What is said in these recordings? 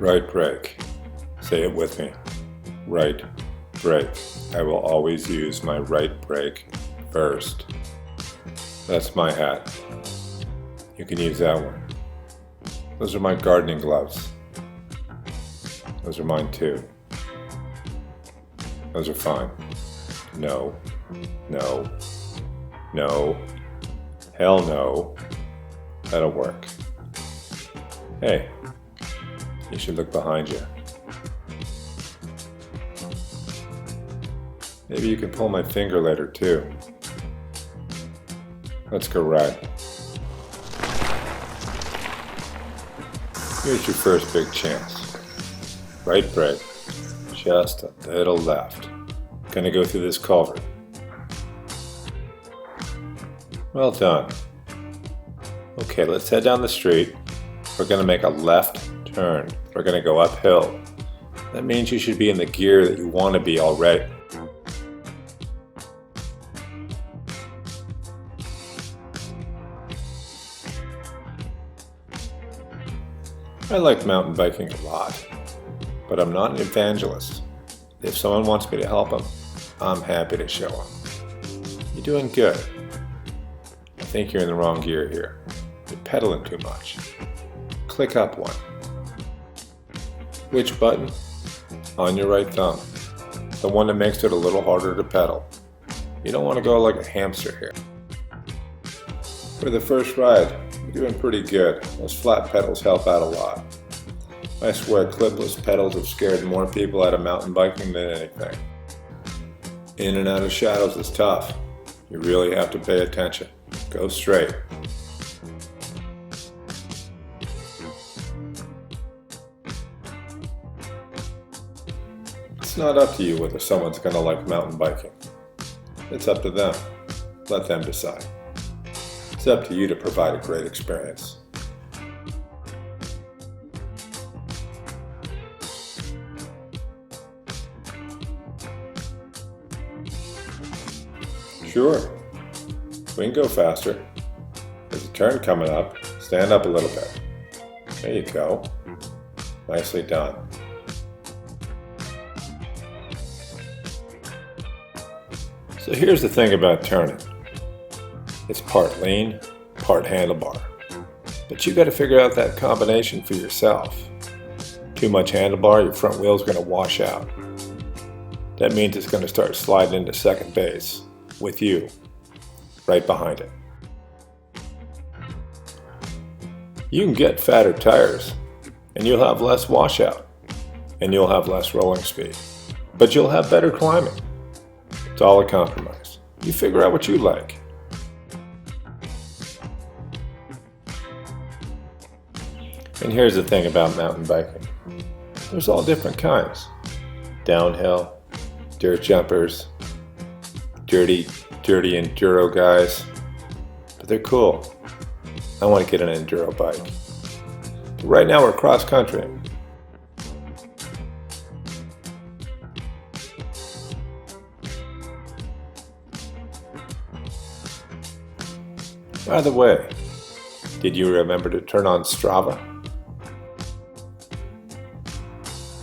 Right brake. Say it with me. Right brake. I will always use my right brake first. That's my hat. You can use that one. Those are my gardening gloves. Those are mine too. Those are fine. No. No. No. Hell no. That'll work. Hey, you should look behind you. Maybe you can pull my finger later too. Let's go ride. Here's your first big chance. Right brake, just a little left. Gonna go through this culvert. Well done. Okay, let's head down the street. We're gonna make a left turn. We're gonna go uphill. That means you should be in the gear that you want to be already. I like mountain biking a lot, but I'm not an evangelist. If someone wants me to help them, I'm happy to show them. You're doing good. I think you're in the wrong gear here. You're pedaling too much. Click up one. Which button? On your right thumb. The one that makes it a little harder to pedal. You don't want to go like a hamster here. For the first ride, you're doing pretty good. Those flat pedals help out a lot. I swear clipless pedals have scared more people out of mountain biking than anything. In and out of shadows is tough. You really have to pay attention. Go straight. It's not up to you whether someone's going to like mountain biking. It's up to them. Let them decide. It's up to you to provide a great experience. Sure, we can go faster. There's a turn coming up. Stand up a little bit. There you go. Nicely done. So here's the thing about turning. It's part lean, part handlebar. But you got to figure out that combination for yourself. Too much handlebar, your front wheel's going to wash out. That means it's going to start sliding into second base with you right behind it. You can get fatter tires and you'll have less washout and you'll have less rolling speed, but you'll have better climbing. It's all a compromise. You figure out what you like. And here's the thing about mountain biking. There's all different kinds. Downhill, dirt jumpers, dirty enduro guys. But they're cool. I want to get an enduro bike. But right now we're cross country. By the way, did you remember to turn on Strava?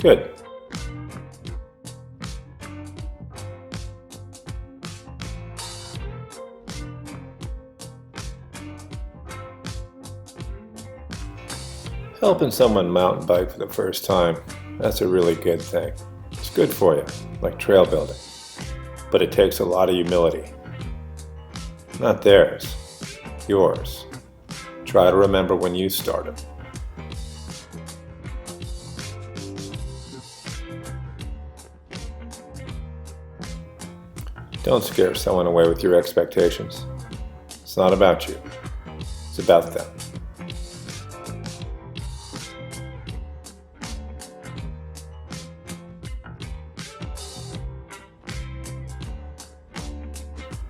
Good. Helping someone mountain bike for the first time, that's a really good thing. It's good for you, like trail building. But it takes a lot of humility. Not theirs, yours. Try to remember when you started. Don't scare someone away with your expectations. It's not about you. It's about them.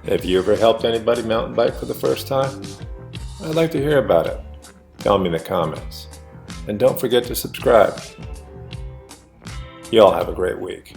Have you ever helped anybody mountain bike for the first time? I'd like to hear about it. Tell me in the comments. And don't forget to subscribe. Y'all have a great week.